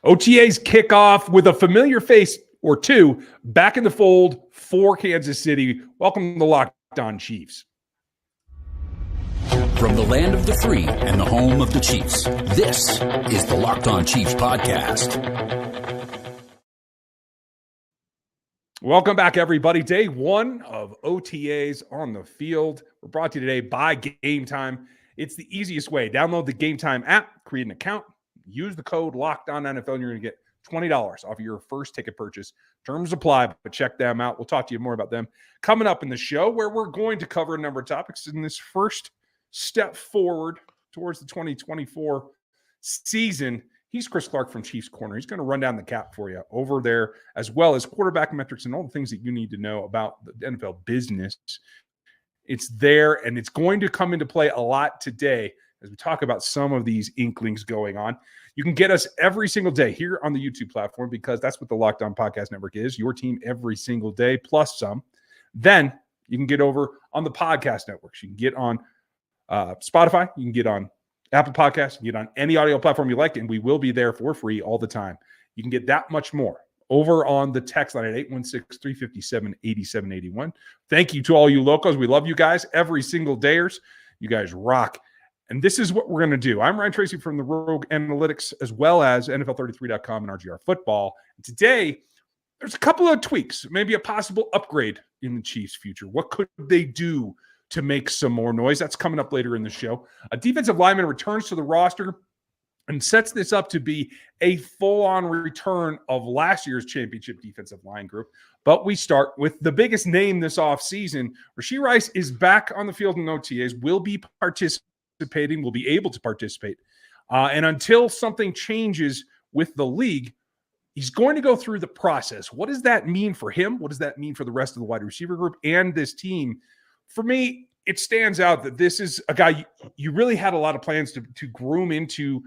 OTAs kick off with a familiar face or two back in the fold for Kansas City. Welcome to the Locked On Chiefs. From the land of the free and the home of the Chiefs, this is the Locked On Chiefs podcast. Welcome back, everybody. Day one of OTAs on the field. We're brought to you today by Gametime. It's the easiest way. Download the Gametime app, create an account, use the code LOCKEDONNFL, and you're going to get $20 off of your first ticket purchase. Terms apply, but check them out. We'll talk to you more about them coming up in the show, where we're going to cover a number of topics in this first step forward towards the 2024 season. He's Chris Clark from Chiefs Corner. He's going to run down the cap for you over there, as well as quarterback metrics and all the things that you need to know about the NFL business. It's there, and it's going to come into play a lot today as we talk about some of these inklings going on. You can get us every single day here on the YouTube platform, because that's what the Locked On Podcast Network is, your team every single day, plus some. Then you can get over on the podcast networks. You can get on Spotify, you can get on Apple Podcasts, you can get on any audio platform you like, and we will be there for free all the time. You can get that much more over on the text line at 816-357-8781. Thank you to all you locals. We love you guys every single dayers. You guys rock. And this is what we're going to do. I'm Ryan Tracy from the Rogue Analytics, as well as NFL33.com and RGR Football. And today, there's a couple of tweaks, maybe a possible upgrade in the Chiefs' future. What could they do to make some more noise? That's coming up later in the show. A defensive lineman returns to the roster and sets this up to be a full-on return of last year's championship defensive line group. But we start with the biggest name this offseason. Rashee Rice is back on the field in OTAs, will be participating, will be able to participate. And until something changes with the league, he's going to go through the process. What does that mean for him? What does that mean for the rest of the wide receiver group and this team? For me, it stands out that this is a guy you really had a lot of plans to groom into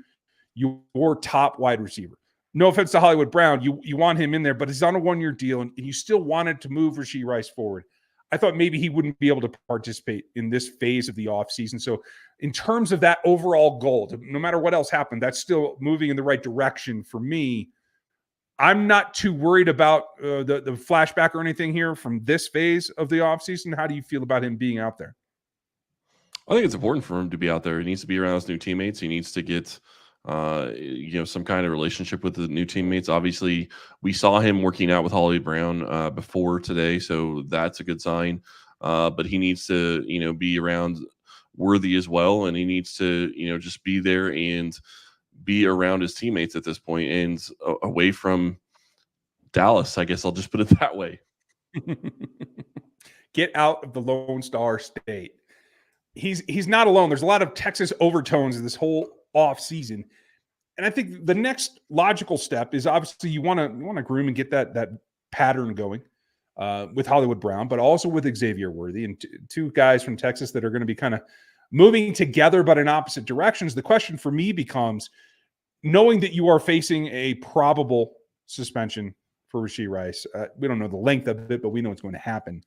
your top wide receiver. No offense to Hollywood Brown, you want him in there, but he's on a one-year deal, and you still wanted to move Rashee Rice forward. I thought maybe he wouldn't be able to participate in this phase of the offseason. So in terms of that overall goal, no matter what else happened, that's still moving in the right direction for me. I'm not too worried about the flashback or anything here from this phase of the offseason. How do you feel about him being out there? I think it's important for him to be out there. He needs to be around his new teammates. He needs to get some kind of relationship with the new teammates. Obviously, we saw him working out with Hollywood Brown before today, so that's a good sign. But he needs to, be around Worthy as well, and he needs to, just be there and be around his teammates at this point and away from Dallas. I guess I'll just put it that way. Get out of the Lone Star State. He's not alone. There's a lot of Texas overtones in this whole off season. And I think the next logical step is obviously you want to groom and get that pattern going with Hollywood Brown, but also with Xavier Worthy, and two guys from Texas that are going to be kind of moving together but in opposite directions. The question for me becomes, knowing that you are facing a probable suspension for Rashee Rice, we don't know the length of it, but we know it's going to happen.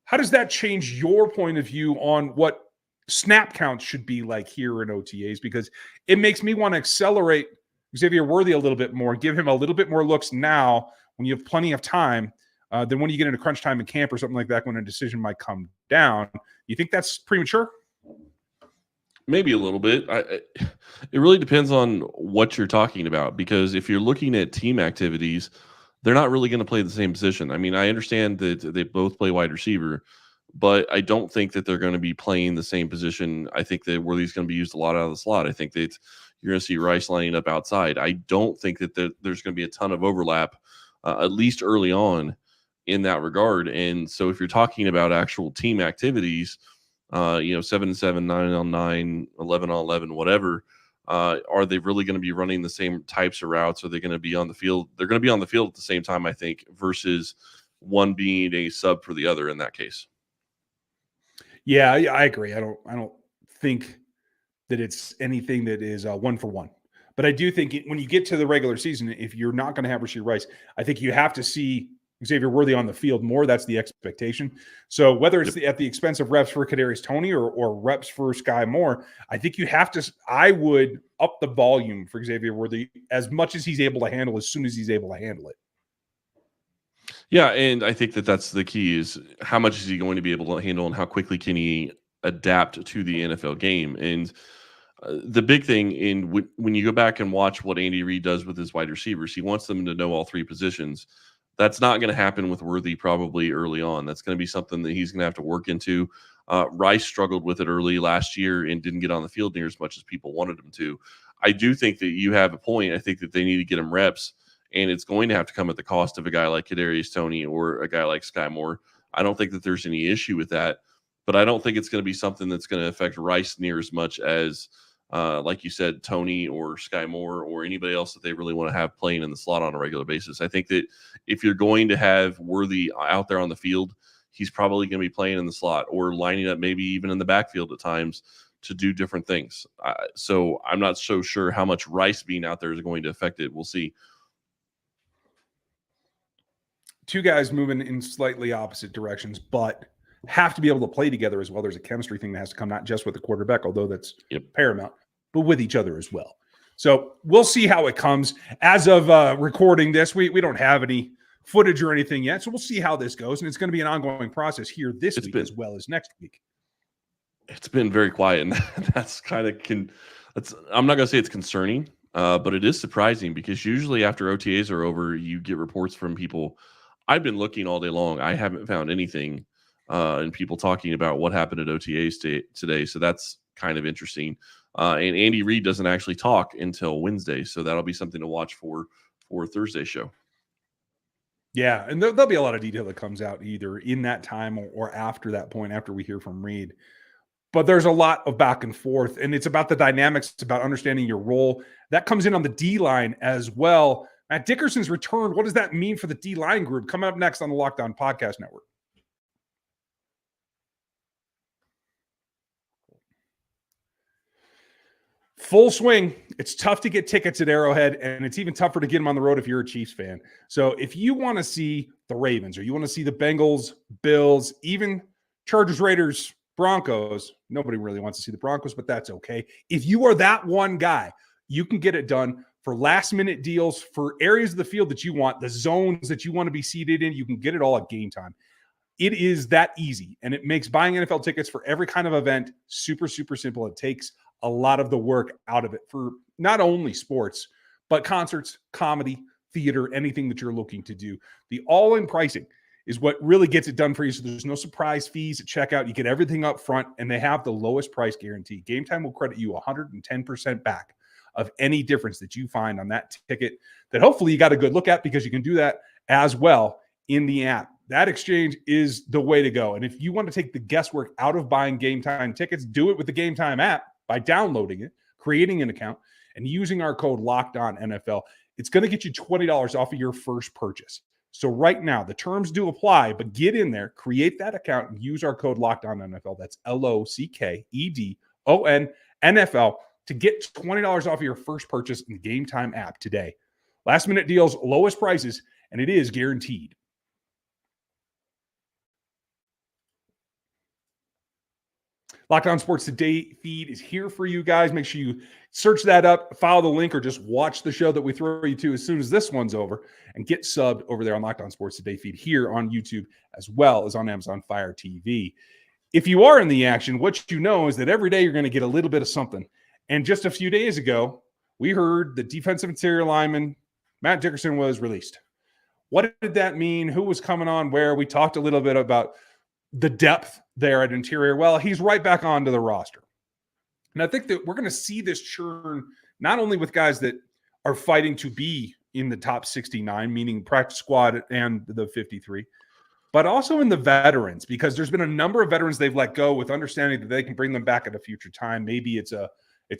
How does that change your point of view on what snap counts should be like here in OTAs? Because it makes me want to accelerate Xavier Worthy a little bit more, give him a little bit more looks now when you have plenty of time than when you get into crunch time in camp or something like that when a decision might come down. You think that's premature? Maybe a little bit. It really depends on what you're talking about, because if you're looking at team activities, they're not really going to play the same position. I mean, I understand that they both play wide receiver, but I don't think that they're going to be playing the same position. I think that Worthy's going to be used a lot out of the slot. I think that you're going to see Rice lining up outside. I don't think that there's going to be a ton of overlap, at least early on in that regard. And so if you're talking about actual team activities, 7-7, 9-on-9, 11-on-11, whatever, are they really going to be running the same types of routes? Are they going to be on the field? They're going to be on the field at the same time, I think, versus one being a sub for the other in that case. Yeah, I agree. I don't think that it's anything that is one for one. But I do think when you get to the regular season, if you're not going to have Rashee Rice, I think you have to see Xavier Worthy on the field more. That's the expectation. So whether it's at the expense of reps for Kadarius Toney or reps for Sky Moore, I think you have to – I would up the volume for Xavier Worthy as much as he's able to handle as soon as he's able to handle it. Yeah, and I think that's the key is how much is he going to be able to handle and how quickly can he adapt to the NFL game. And the big thing when you go back and watch what Andy Reid does with his wide receivers, he wants them to know all three positions. That's not going to happen with Worthy probably early on. That's going to be something that he's going to have to work into. Rice struggled with it early last year and didn't get on the field near as much as people wanted him to. I do think that you have a point. I think that they need to get him reps, and it's going to have to come at the cost of a guy like Kadarius Toney or a guy like Sky Moore. I don't think that there's any issue with that, but I don't think it's going to be something that's going to affect Rice near as much as like you said, Toney or Sky Moore or anybody else that they really want to have playing in the slot on a regular basis. I think that if you're going to have Worthy out there on the field, he's probably going to be playing in the slot or lining up maybe even in the backfield at times to do different things. So I'm not so sure how much Rice being out there is going to affect it. We'll see. Two guys moving in slightly opposite directions, but have to be able to play together as well. There's a chemistry thing that has to come, not just with the quarterback, although that's paramount, but with each other as well. So we'll see how it comes. As of recording this, we don't have any footage or anything yet, so we'll see how this goes, and it's going to be an ongoing process here this week as well as next week. It's been very quiet, and that's kind of I'm not going to say it's concerning, but it is surprising because usually after OTAs are over, you get reports from people. I've been looking all day long. I haven't found anything and people talking about what happened at OTAs today. So that's kind of interesting. And Andy Reid doesn't actually talk until Wednesday. So that'll be something to watch for Thursday's show. Yeah, and there'll be a lot of detail that comes out either in that time or after that point, after we hear from Reid. But there's a lot of back and forth, and it's about the dynamics. It's about understanding your role. That comes in on the D-line as well. Matt Dickerson's return, what does that mean for the D-line group? Coming up next on the Locked On Podcast Network. Full swing. It's tough to get tickets at Arrowhead, and it's even tougher to get them on the road if you're a Chiefs fan. So if you want to see the Ravens or you want to see the Bengals, Bills, even Chargers, Raiders, Broncos, nobody really wants to see the Broncos, but that's okay. If you are that one guy, you can get it done for last-minute deals for areas of the field that you want, the zones that you want to be seated in. You can get it all at Gametime. It is that easy, and it makes buying NFL tickets for every kind of event super, super simple. It takes a lot of the work out of it for not only sports, but concerts, comedy, theater, anything that you're looking to do. The all-in pricing is what really gets it done for you. So there's no surprise fees at checkout. You get everything up front, and they have the lowest price guarantee. Gametime will credit you 110% back of any difference that you find on that ticket that hopefully you got a good look at, because you can do that as well in the app. That exchange is the way to go. And if you want to take the guesswork out of buying Gametime tickets, do it with the Gametime app by downloading it, creating an account, and using our code LOCKEDONNFL. It's going to get you $20 off of your first purchase. So right now, the terms do apply, but get in there, create that account, and use our code LOCKEDONNFL. That's LOCKEDONNFL to get $20 off of your first purchase in the Gametime app today. Last minute deals, lowest prices, and it is guaranteed. Locked On Sports Today feed is here for you guys. Make sure you search that up, follow the link, or just watch the show that we throw you to as soon as this one's over, and get subbed over there on Locked On Sports Today feed here on YouTube as well as on Amazon Fire TV. If you are in the action, what you know is that every day you're going to get a little bit of something. And just a few days ago, we heard the defensive interior lineman, Matt Dickerson, was released. What did that mean? Who was coming on where? We talked a little bit about the depth there at interior. Well, he's right back onto the roster. And I think that we're going to see this churn not only with guys that are fighting to be in the top 69, meaning practice squad and the 53, but also in the veterans, because there's been a number of veterans they've let go with understanding that they can bring them back at a future time. Maybe it's a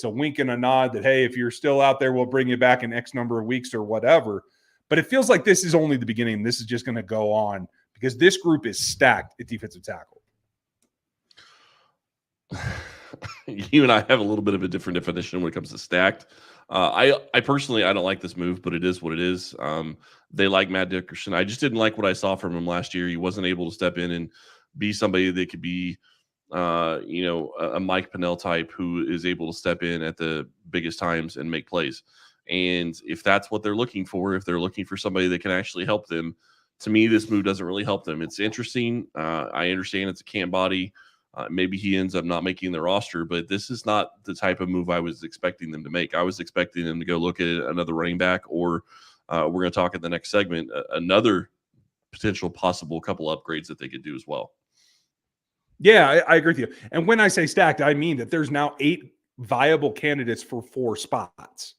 wink and a nod that, hey, if you're still out there, we'll bring you back in X number of weeks or whatever. But it feels like this is only the beginning. This is just going to go on because this group is stacked at defensive tackle. you and I have a little bit of a different definition when it comes to stacked. I personally, I don't like this move, but it is what it is. They like Matt Dickerson. I just didn't like what I saw from him last year. He wasn't able to step in and be somebody that could be, a Mike Pennell type who is able to step in at the biggest times and make plays. And if that's what they're looking for, if they're looking for somebody that can actually help them, to me, this move doesn't really help them. It's interesting. I understand it's a camp body. Maybe he ends up not making the roster, but this is not the type of move I was expecting them to make. I was expecting them to go look at another running back, or we're going to talk in the next segment, another potential possible couple upgrades that they could do as well. Yeah, I agree with you. And when I say stacked, I mean that there's now 8 viable candidates for 4 spots.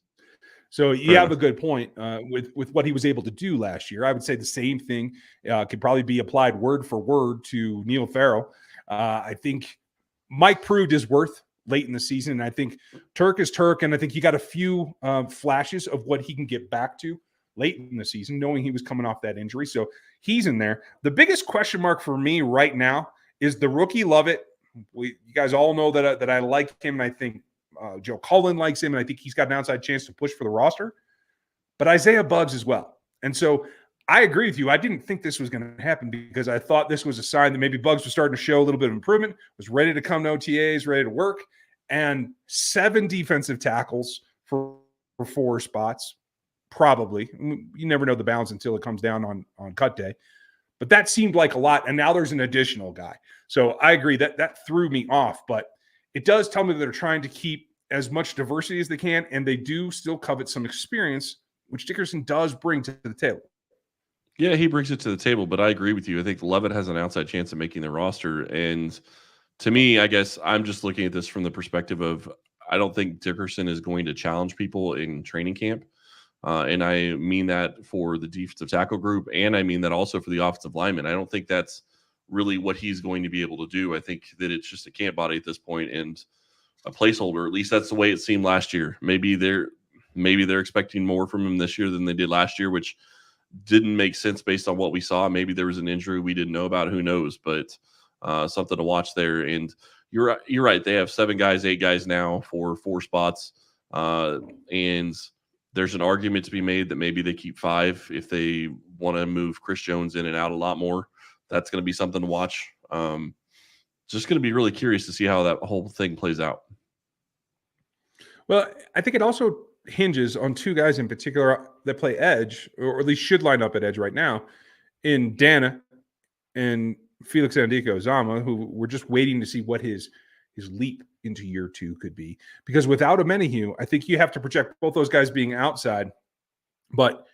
So you have a good point with what he was able to do last year. I would say the same thing could probably be applied word for word to Neil Farrell. I think Mike proved his worth late in the season. And I think Turk is Turk. And I think he got a few flashes of what he can get back to late in the season, knowing he was coming off that injury. So he's in there. The biggest question mark for me right now is the rookie Lovett. You guys all know that I like him. And I think Joe Cullen likes him. And I think he's got an outside chance to push for the roster. But Isaiah Buggs as well. And so I agree with you. I didn't think this was going to happen because I thought this was a sign that maybe Buggs was starting to show a little bit of improvement, was ready to come to OTAs, ready to work, and 7 defensive tackles for 4 spots, probably. You never know the balance until it comes down on cut day. But that seemed like a lot, and now there's an additional guy. So I agree that threw me off, but it does tell me that they're trying to keep as much diversity as they can, and they do still covet some experience, which Dickerson does bring to the table. Yeah, he brings it to the table, but I agree with you. I think Lovett has an outside chance of making the roster. And to me, I guess I'm just looking at this from the perspective of I don't think Dickerson is going to challenge people in training camp. And I mean that for the defensive tackle group, and I mean that also for the offensive lineman. I don't think that's really what he's going to be able to do. I think that it's just a camp body at this point and a placeholder. At least that's the way it seemed last year. Maybe they're expecting more from him this year than they did last year, which didn't make sense based on what we saw. Maybe there was an injury we didn't know about. Who knows? But something to watch there. And you're right. They have 7 guys, 8 guys now for 4 spots. And there's an argument to be made that maybe they keep 5 if they want to move Chris Jones in and out a lot more. That's going to be something to watch. Just going to be really curious to see how that whole thing plays out. Well, I think it also hinges on 2 guys in particular that play edge, or at least should line up at edge right now, in Dana and Felix Andiko-Uzomah, who we're just waiting to see what his leap into year 2 could be. Because without Omenihu, I think you have to project both those guys being outside. But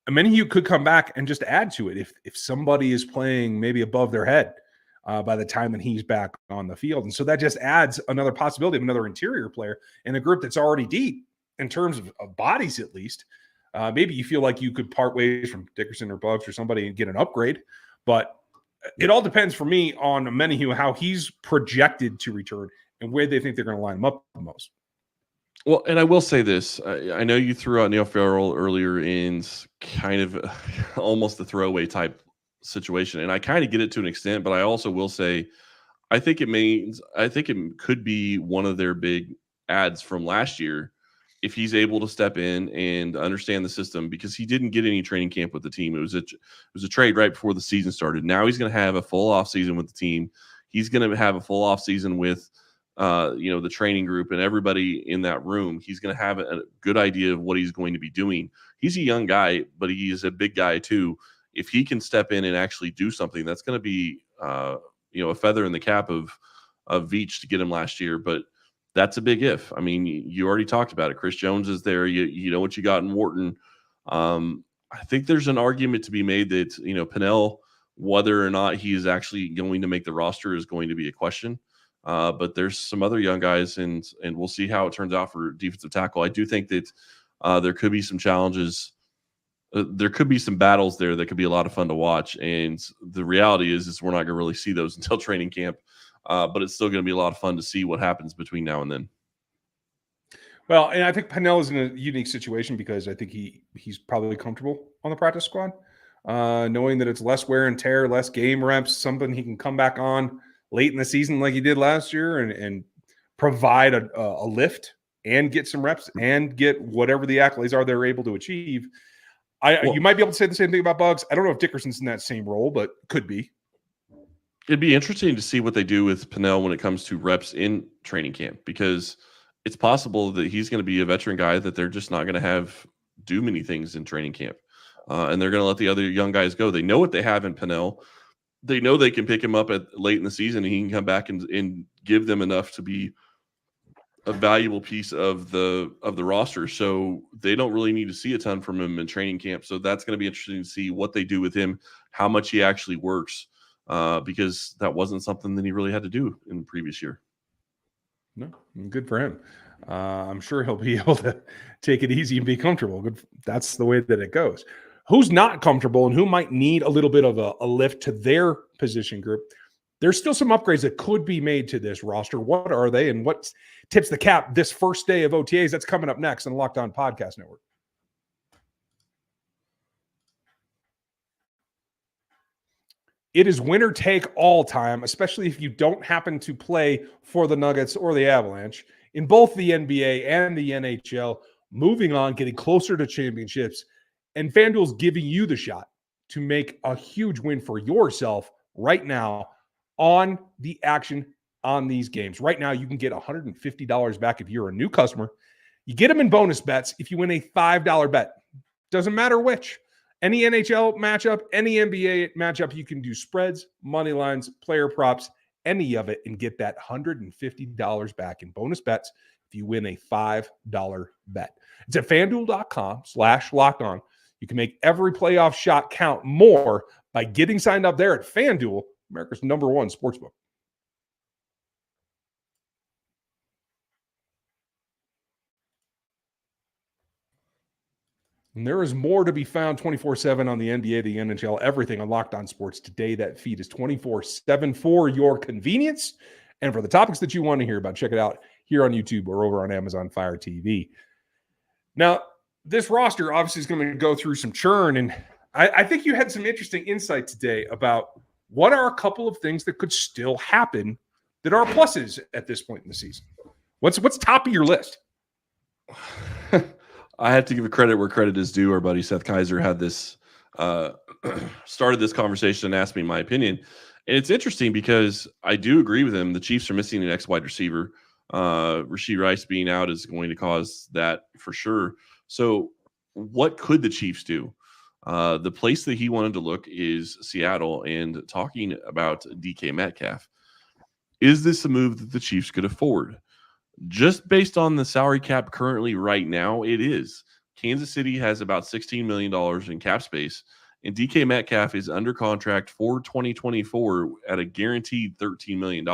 Omenihu could come back and just add to it if somebody is playing maybe above their head by the time that he's back on the field. And so that just adds another possibility of another interior player in a group that's already deep in terms of bodies, at least. Maybe you feel like you could part ways from Dickerson or Buggs or somebody and get an upgrade. But it all depends for me on Omenihu, how he's projected to return and where they think they're going to line him up the most. Well, and I will say this. I know you threw out Neil Farrell earlier in kind of almost a throwaway type situation, and I kind of get it to an extent, but I also will say I think it could be one of their big ads from last year if he's able to step in and understand the system, because he didn't get any training camp with the team. It was a trade right before the season started. Now he's going to have a full off season with the team. He's going to have a full off season with the training group and everybody in that room. He's going to have a good idea of what he's going to be doing. He's a young guy, but he is a big guy too. If he can step in and actually do something, that's going to be a feather in the cap of Veach to get him last year. But that's a big if. I mean, you already talked about it. Chris Jones is there. You know what you got in Wharton. I think there's an argument to be made that, Pennell, whether or not he is actually going to make the roster is going to be a question. But there's some other young guys, and we'll see how it turns out for defensive tackle. I do think that there could be some challenges. There could be some battles there that could be a lot of fun to watch. And the reality is we're not going to really see those until training camp. But it's still going to be a lot of fun to see what happens between now and then. Well, and I think Pennell is in a unique situation because I think he's probably comfortable on the practice squad, knowing that it's less wear and tear, less game reps, something he can come back on late in the season like he did last year and provide a lift and get some reps and get whatever the accolades are they're able to achieve. You might be able to say the same thing about Buggs. I don't know if Dickerson's in that same role, but could be. It'd be interesting to see what they do with Pennell when it comes to reps in training camp, because it's possible that he's going to be a veteran guy that they're just not going to have do many things in training camp. And they're going to let the other young guys go. They know what they have in Pennell. They know they can pick him up late in the season, and he can come back and give them enough to be a valuable piece of the roster. So they don't really need to see a ton from him in training camp. So that's going to be interesting to see what they do with him, how much he actually works, because that wasn't something that he really had to do in the previous year. No, good for him. I'm sure he'll be able to take it easy and be comfortable. That's the way that it goes. Who's not comfortable and who might need a little bit of a lift to their position group? There's still some upgrades that could be made to this roster. What are they, and what tips the cap this first day of OTAs? That's coming up next on the Locked On Podcast Network. It is winner take all time, especially if you don't happen to play for the Nuggets or the Avalanche in both the NBA and the NHL. Moving on, getting closer to championships, and FanDuel's giving you the shot to make a huge win for yourself right now on the action on these games. Right now, you can get $150 back if you're a new customer. You get them in bonus bets if you win a $5 bet. Doesn't matter which. Any NHL matchup, any NBA matchup, you can do spreads, money lines, player props, any of it, and get that $150 back in bonus bets if you win a $5 bet. It's at FanDuel.com/lockedon. You can make every playoff shot count more by getting signed up there at FanDuel, America's #1 sportsbook. And there is more to be found 24/7 on the NBA, the NHL, everything on Locked On Sports today. That feed is 24/7 for your convenience. And for the topics that you want to hear about, check it out here on YouTube or over on Amazon Fire TV. Now, this roster obviously is going to go through some churn, and I think you had some interesting insight today about what are a couple of things that could still happen that are pluses at this point in the season. What's top of your list? I have to give credit where credit is due. Our buddy Seth Kaiser had this started this conversation and asked me my opinion. And it's interesting because I do agree with him. The Chiefs are missing an ex-wide receiver. Rashee Rice being out is going to cause that for sure. So what could the Chiefs do? The place that he wanted to look is Seattle, and talking about DK Metcalf. Is this a move that the Chiefs could afford? Just based on the salary cap currently right now, it is. Kansas City has about $16 million in cap space, and DK Metcalf is under contract for 2024 at a guaranteed $13 million.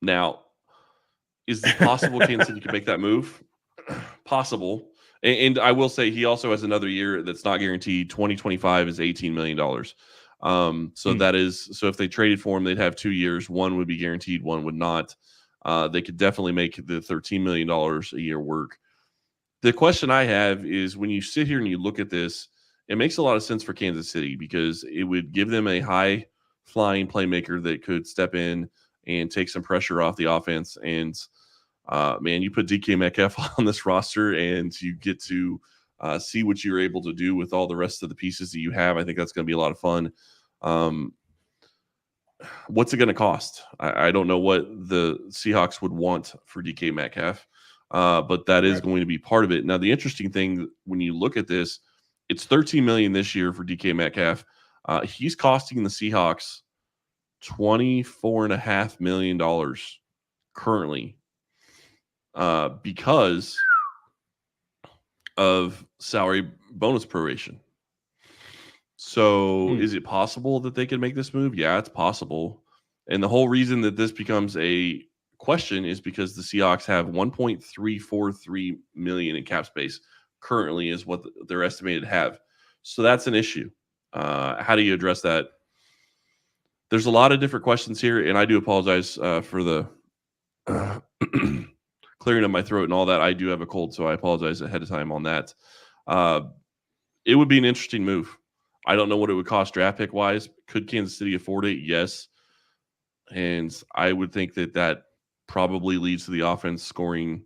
Now, is it possible Kansas City could make that move? Possible. And I will say he also has another year that's not guaranteed. 2025 is $18 million. That is, so if they traded for him, they'd have 2 years. One would be guaranteed, one would not. They could definitely make the $13 million a year work. The question I have is, when you sit here and you look at this, it makes a lot of sense for Kansas City because it would give them a high flying playmaker that could step in and take some pressure off the offense. And man, you put DK Metcalf on this roster and you get to see what you're able to do with all the rest of the pieces that you have. I think that's going to be a lot of fun. What's it going to cost? I don't know what the Seahawks would want for DK Metcalf, but that is going to be part of it. Now, the interesting thing, when you look at this, it's $13 million this year for DK Metcalf. He's costing the Seahawks $24.5 million currently because of salary bonus proration. So is it possible that they could make this move? Yeah, it's possible. And the whole reason that this becomes a question is because the Seahawks have $1.343 million in cap space currently is what they're estimated to have. So that's an issue. How do you address that? There's a lot of different questions here, and I do apologize for the clearing of my throat and all that. I do have a cold, so I apologize ahead of time on that. It would be an interesting move. I don't know what it would cost draft pick wise. Could Kansas City afford it? Yes. And I would think that probably leads to the offense scoring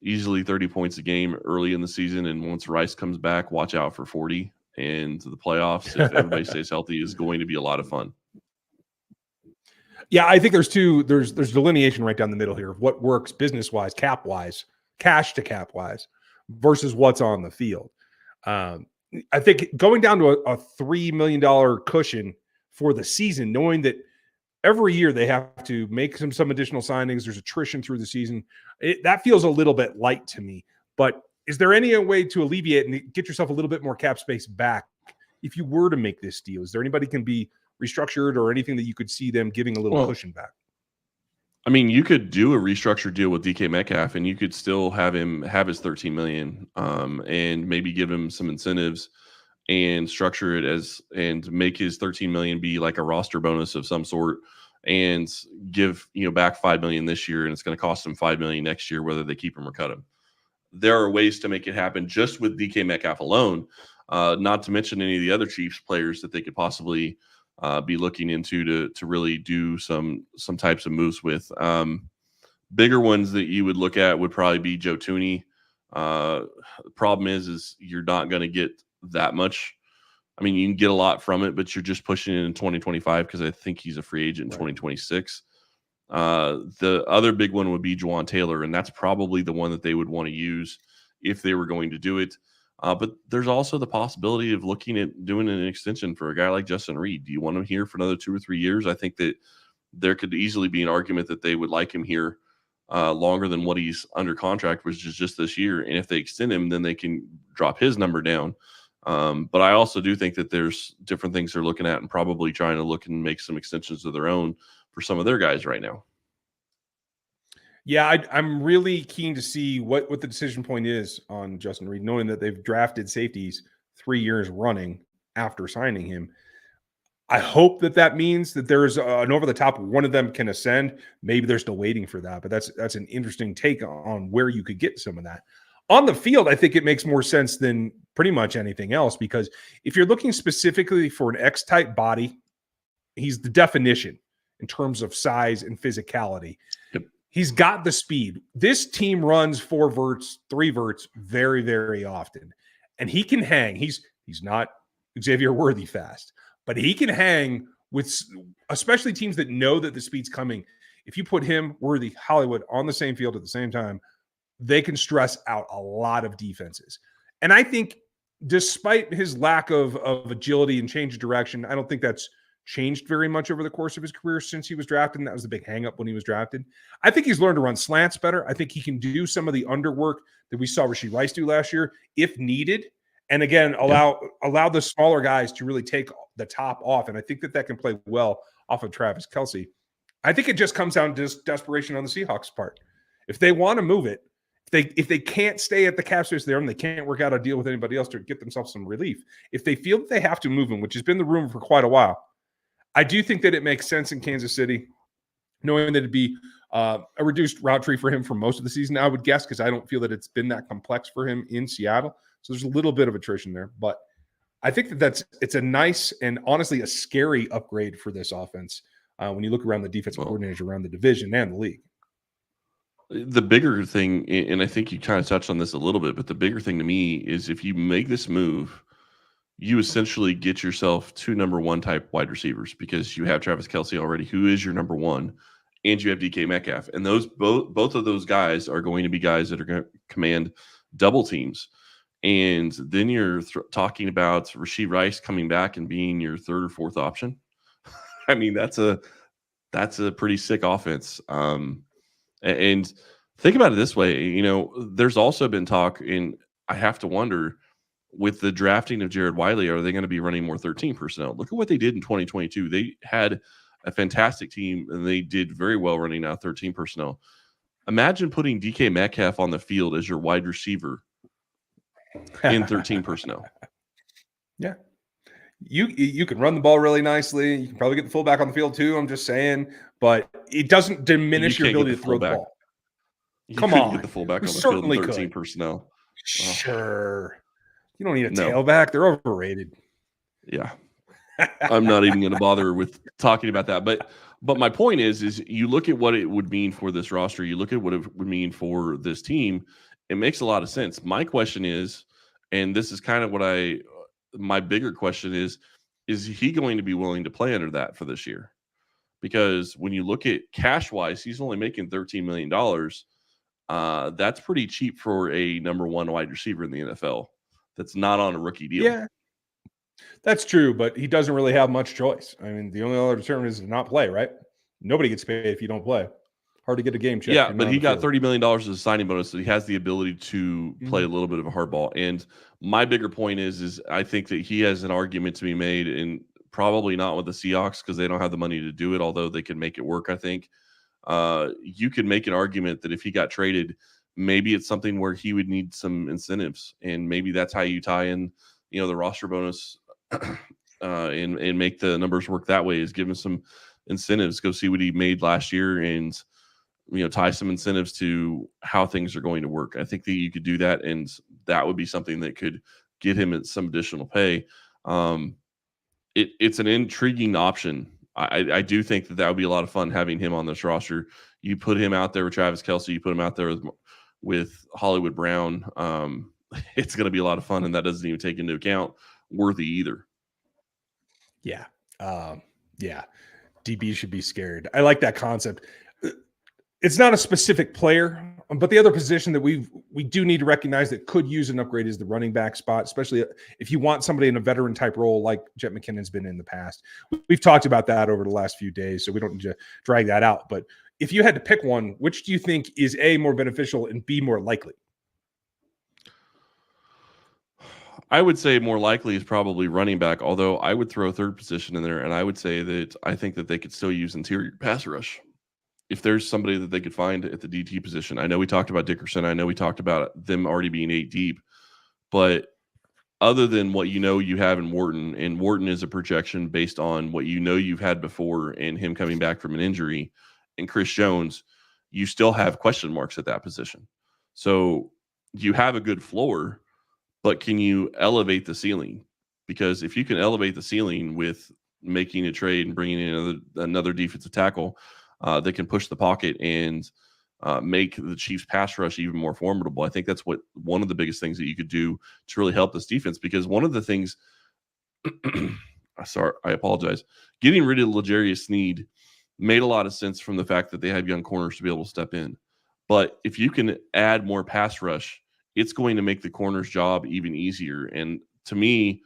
easily 30 points a game early in the season. And once Rice comes back, watch out for 40. And the playoffs, if everybody stays healthy, is going to be a lot of fun. Yeah, I think there's delineation right down the middle here of what works business-wise, cap-wise, cash to cap-wise, versus what's on the field. I think going down to a $3 million cushion for the season, knowing that every year they have to make some additional signings, there's attrition through the season, that feels a little bit light to me. But is there any way to alleviate and get yourself a little bit more cap space back if you were to make this deal? Is there anybody can be restructured or anything that you could see them giving a little cushion back? I mean, you could do a restructured deal with DK Metcalf, and you could still have him have his $13 million, and maybe give him some incentives and structure it and make his $13 million be like a roster bonus of some sort, and give back $5 million this year, and it's going to cost them $5 million next year, whether they keep him or cut him. There are ways to make it happen just with DK Metcalf alone, not to mention any of the other Chiefs players that they could possibly be looking into to really do some types of moves with. Bigger ones that you would look at would probably be Joe Tooney. The problem is you're not going to get that much. I mean, you can get a lot from it, but you're just pushing it in 2025 because I think he's a free agent in 2026. The other big one would be Juwan Taylor, and that's probably the one that they would want to use if they were going to do it. But there's also the possibility of looking at doing an extension for a guy like Justin Reed. Do you want him here for another 2 or 3 years? I think that there could easily be an argument that they would like him here longer than what he's under contract, which is just this year. And if they extend him, then they can drop his number down. But I also do think that there's different things they're looking at and probably trying to look and make some extensions of their own for some of their guys right now. Yeah, I'm really keen to see what the decision point is on Justin Reed, knowing that they've drafted safeties 3 years running after signing him. I hope that means that there's an over-the-top one of them can ascend. Maybe they're still waiting for that, but that's an interesting take on where you could get some of that. On the field, I think it makes more sense than pretty much anything else, because if you're looking specifically for an X-type body, he's the definition in terms of size and physicality. Yep. He's got the speed. This team runs 4 verts, 3 verts very, very often. And he can hang. He's not Xavier Worthy fast, but he can hang with especially teams that know that the speed's coming. If you put him, Worthy, Hollywood on the same field at the same time, they can stress out a lot of defenses. And I think despite his lack of agility and change of direction, I don't think that's changed very much over the course of his career since he was drafted. And that was the big hang-up when he was drafted. I think he's learned to run slants better. I think he can do some of the underwork that we saw Rashee Rice do last year if needed. And again, allow the smaller guys to really take the top off. And I think that can play well off of Travis Kelce. I think it just comes down to desperation on the Seahawks' part. If they want to move it, if they can't stay at the cap space there and they can't work out a deal with anybody else to get themselves some relief, if they feel that they have to move him, which has been the rumor for quite a while, I do think that it makes sense in Kansas City, knowing that it'd be a reduced route tree for him for most of the season, I would guess, because I don't feel that it's been that complex for him in Seattle. So there's a little bit of attrition there. But I think it's a nice and honestly a scary upgrade for this offense when you look around the defensive coordinators around the division and the league. The bigger thing, and I think you kind of touched on this a little bit, but the bigger thing to me is if you make this move, you essentially get yourself 2 number 1 type wide receivers, because you have Travis Kelce already, who is your number 1, and you have DK Metcalf. And those both of those guys are going to be guys that are going to command double teams. And then you're talking about Rashee Rice coming back and being your 3rd or 4th option. I mean, that's a pretty sick offense. And think about it this way, there's also been talk, and I have to wonder, with the drafting of Jared Wiley, are they going to be running more 13 personnel? Look at what they did in 2022. They had a fantastic team, and they did very well running out 13 personnel. Imagine putting DK Metcalf on the field as your wide receiver in 13 personnel. Yeah. You can run the ball really nicely. You can probably get the fullback on the field too, I'm just saying. But it doesn't diminish your ability to throw the ball. Come on. Get the fullback on the field in 13 personnel. Sure. You don't need a tailback. They're overrated. Yeah. I'm not even going to bother with talking about that. But my point is you look at what it would mean for this roster. You look at what it would mean for this team. It makes a lot of sense. My question is, and this is kind of what my bigger question is he going to be willing to play under that for this year? Because when you look at cash wise, he's only making $13 million. That's pretty cheap for a number one wide receiver in the NFL. That's not on a rookie deal. Yeah, that's true, but he doesn't really have much choice. I mean, the only other alternative is to not play, right? Nobody gets paid if you don't play. Hard to get a game check. Yeah, but he got $30 million as a signing bonus, so he has the ability to play a little bit of a hardball. And my bigger point is I think that he has an argument to be made, and probably not with the Seahawks because they don't have the money to do it, although they can make it work, I think. You could make an argument that if he got traded, maybe it's something where he would need some incentives, and maybe that's how you tie in, the roster bonus and make the numbers work that way, is give him some incentives, go see what he made last year and, tie some incentives to how things are going to work. I think that you could do that, and that would be something that could get him some additional pay. It's an intriguing option. I do think that would be a lot of fun having him on this roster. You put him out there with Travis Kelce, you put him out there with Hollywood Brown. It's going to be a lot of fun, and that doesn't even take into account Worthy either. Yeah. Yeah. DB should be scared. I like that concept. It's not a specific player, but the other position that we do need to recognize that could use an upgrade is the running back spot, especially if you want somebody in a veteran type role like Jet McKinnon's been in the past. We've talked about that over the last few days, so we don't need to drag that out. But if you had to pick one, which do you think is A, more beneficial, and B, more likely? I would say more likely is probably running back, although I would throw a third position in there, and I would say that I think that they could still use interior pass rush. If there's somebody that they could find at the DT position. I know we talked about Dickerson. I know we talked about them already being 8 deep. But other than what you have in Wharton, and Wharton is a projection based on what you've had before and him coming back from an injury, and Chris Jones, you still have question marks at that position. So you have a good floor, but can you elevate the ceiling? Because if you can elevate the ceiling with making a trade and bringing in another defensive tackle that can push the pocket and make the Chiefs pass rush even more formidable, I think that's one of the biggest things that you could do to really help this defense. Because one of the things, I apologize, getting rid of L'Jarius Sneed made a lot of sense from the fact that they had young corners to be able to step in. But if you can add more pass rush, it's going to make the corner's job even easier. And to me,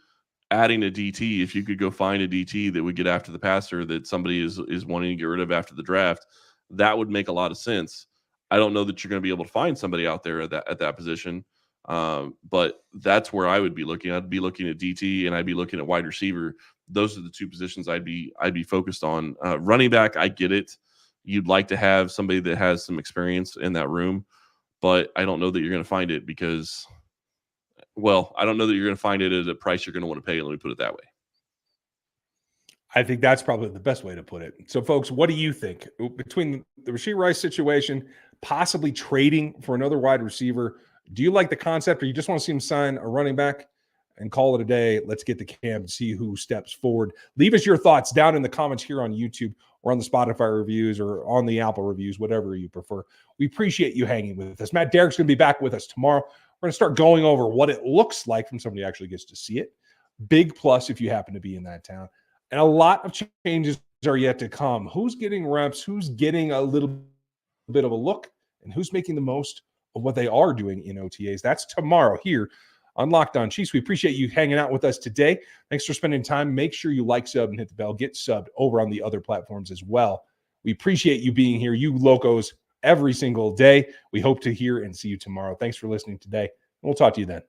adding a DT, if you could go find a DT that would get after the passer that somebody is wanting to get rid of after the draft, that would make a lot of sense. I don't know that you're going to be able to find somebody out there at that position, but that's where I would be looking. I'd be looking at DT, and I'd be looking at wide receiver. Those are the two positions I'd be focused on. Running back, I get it. You'd like to have somebody that has some experience in that room, but I don't know that you're going to find it because, well, I don't know that you're going to find it at a price you're going to want to pay. Let me put it that way. I think that's probably the best way to put it. So, folks, what do you think? Between the Rashee Rice situation, possibly trading for another wide receiver, do you like the concept, or you just want to see him sign a running back and call it a day? Let's get to camp and see who steps forward. Leave us your thoughts down in the comments here on YouTube or on the Spotify reviews or on the Apple reviews, whatever you prefer. We appreciate you hanging with us. Matt Derrick's going to be back with us tomorrow. We're going to start going over what it looks like from somebody who actually gets to see it. Big plus if you happen to be in that town. And a lot of changes are yet to come. Who's getting reps? Who's getting a little bit of a look? And who's making the most of what they are doing in OTAs? That's tomorrow here on Locked On Chiefs. We appreciate you hanging out with us today. Thanks for spending time. Make sure you like, sub, and hit the bell. Get subbed over on the other platforms as well. We appreciate you being here, you locos, every single day. We hope to hear and see you tomorrow. Thanks for listening today, and we'll talk to you then.